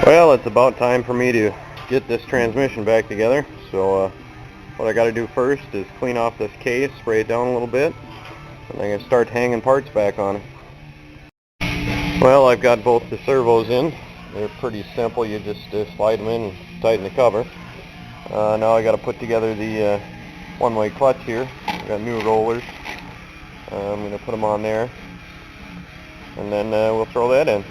Well, it's about time for me to get this transmission back together. So what I got to do first is clean off this case, spray it down a little bit, and I'm going to start hanging parts back on it. Well, I've got both the servos in. They're pretty simple. You just slide them in and tighten the cover. Now I got to put together the one-way clutch here. I've got new rollers. I'm going to put them on there, and then we'll throw that in.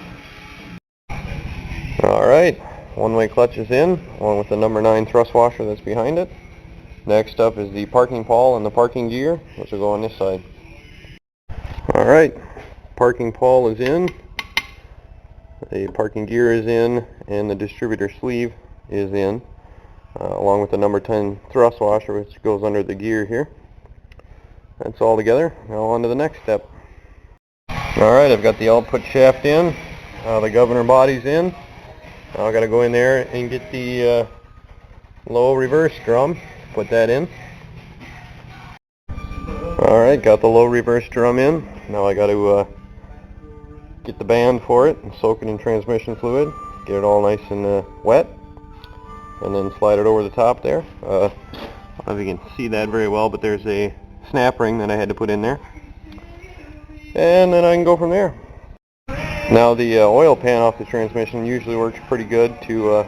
Alright, one-way clutch is in, along with the number 9 thrust washer that's behind it. Next up is the parking pawl and the parking gear, which will go on this side. Alright, parking pawl is in, the parking gear is in, and the distributor sleeve is in, along with the number 10 thrust washer, which goes under the gear here. That's all together. Now on to the next step. Alright, I've got the output shaft in, the governor body's in. Now I got to go in there and get the low reverse drum, put that in. Alright, got the low reverse drum in. Now I got to get the band for it and soak it in transmission fluid, get it all nice and wet, and then slide it over the top there. I don't know if you can see that very well, but there's a snap ring that I had to put in there. And then I can go from there. Now the oil pan off the transmission usually works pretty good to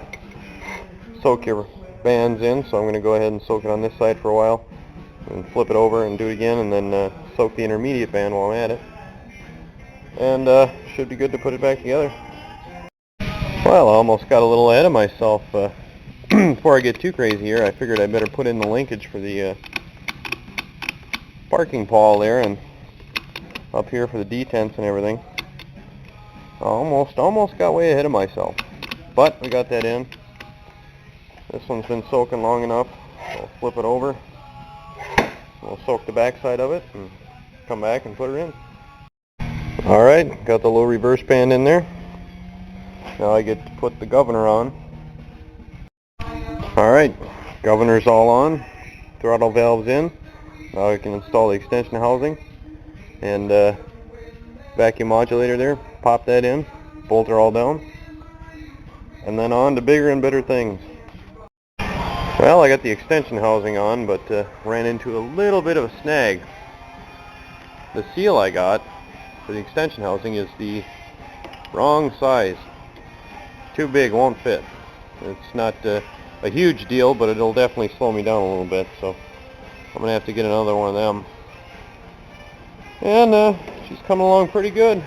soak your bands in, so I'm going to go ahead and soak it on this side for a while and flip it over and do it again, and then soak the intermediate band while I'm at it, and should be good to put it back together. Well, I almost got a little ahead of myself. Before I get too crazy here, I figured I'd better put in the linkage for the parking pawl there, and up here for the detents and everything. Almost got way ahead of myself, but we got that in. This one's been soaking long enough, so I'll flip it over. We'll soak the back side of it and come back and put it in. Alright, got the low reverse band in there. Now I get to put the governor on. Alright, governor's all on, throttle valve's in. Now I can install the extension housing and vacuum modulator there, pop that in, bolt her all down, and then on to bigger and better things. Well, I got the extension housing on, but ran into a little bit of a snag. The seal I got for the extension housing is the wrong size. Too big, won't fit. It's not a huge deal, but it'll definitely slow me down a little bit, so I'm going to have to get another one of them. And she's coming along pretty good.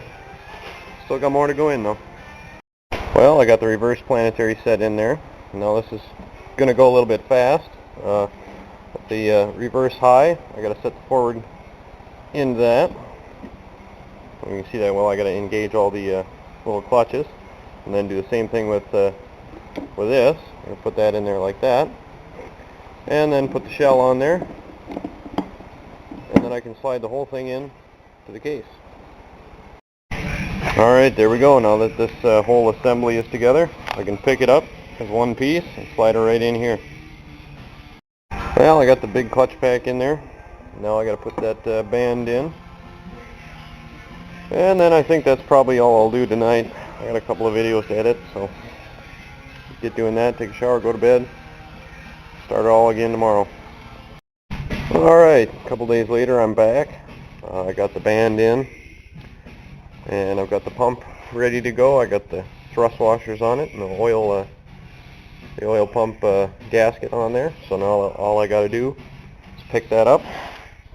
Still got more to go in though. Well, I got the reverse planetary set in there. Now this is going to go a little bit fast. At the reverse high, I got to set the forward into that. You can see that well. I got to engage all the little clutches, and then do the same thing with this. I'm going to put that in there like that, and then put the shell on there, and then I can slide the whole thing in to the case. Alright, there we go. Now that this whole assembly is together, I can pick it up as one piece and slide it right in here. Well, I got the big clutch pack in there. Now I got to put that band in. And then I think that's probably all I'll do tonight. I got a couple of videos to edit, so get doing that, take a shower, go to bed, start it all again tomorrow. Alright, a couple days later I'm back. I got the band in, and I've got the pump ready to go. I got the thrust washers on it and the oil pump gasket on there. So now all I got to do is pick that up,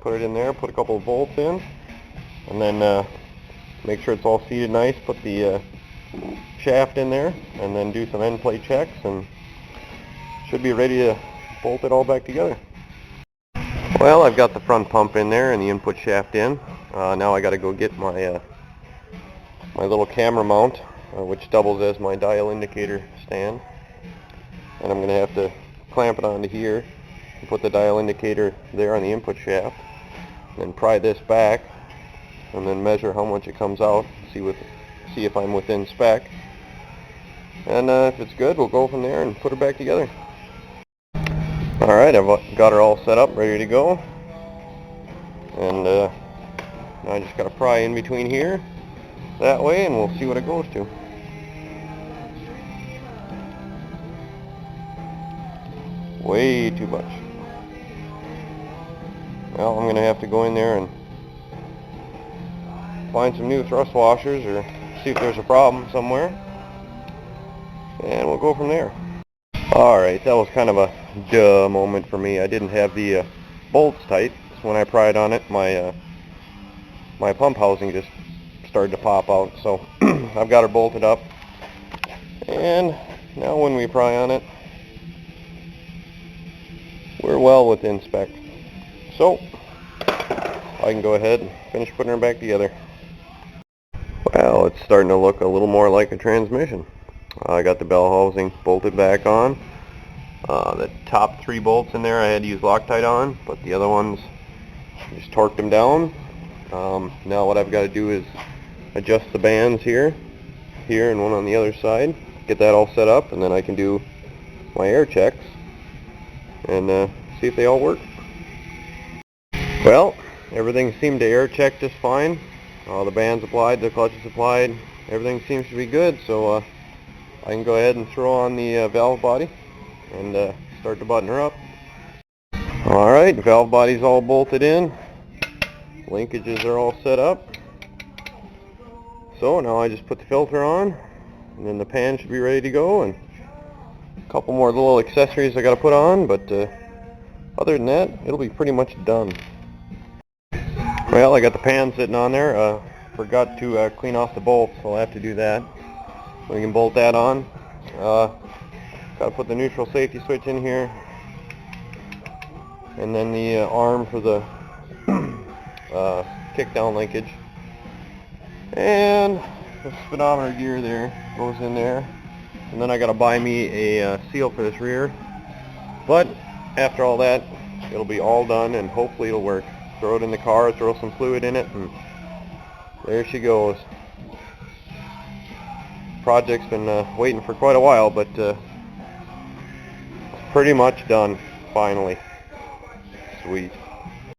put it in there, put a couple of bolts in, and then make sure it's all seated nice, put the shaft in there, and then do some end plate checks, and should be ready to bolt it all back together. Well, I've got the front pump in there and the input shaft in. Now I got to go get my my little camera mount, which doubles as my dial indicator stand, and I'm going to have to clamp it onto here and put the dial indicator there on the input shaft, and then pry this back, and then measure how much it comes out, see if I'm within spec, and if it's good, we'll go from there and put her back together. Alright, I've got her all set up, ready to go, and now I just got to pry in between here, that way, and we'll see what it goes to. Way too much. Well, I'm going to have to go in there and find some new thrust washers or see if there's a problem somewhere. And we'll go from there. Alright, that was kind of a duh moment for me. I didn't have the bolts tight. So when I pried on it, my pump housing just started to pop out. So I've got her bolted up. And now when we pry on it, we're well within spec. So I can go ahead and finish putting her back together. Well, it's starting to look a little more like a transmission. I got the bell housing bolted back on. The top 3 bolts in there I had to use Loctite on, but the other ones, just torqued them down. Now what I've got to do is adjust the bands here, and one on the other side. Get that all set up, and then I can do my air checks and see if they all work. Well, everything seemed to air check just fine. All the bands applied, the clutches applied, everything seems to be good, so I can go ahead and throw on the valve body and start to button her up. Alright, valve body's all bolted in. Linkages are all set up. So now I just put the filter on, and then the pan should be ready to go, and a couple more little accessories I gotta put on, but other than that, it'll be pretty much done. Well, I got the pan sitting on there. Forgot to clean off the bolts, so I'll have to do that. We can bolt that on. Got to put the neutral safety switch in here, and then the arm for the kick down linkage, and the speedometer gear there goes in there. And then I got to buy me a seal for this rear. But after all that, it'll be all done, and hopefully it'll work. Throw it in the car, throw some fluid in it, and there she goes. Project's been waiting for quite a while, but pretty much done finally. Sweet.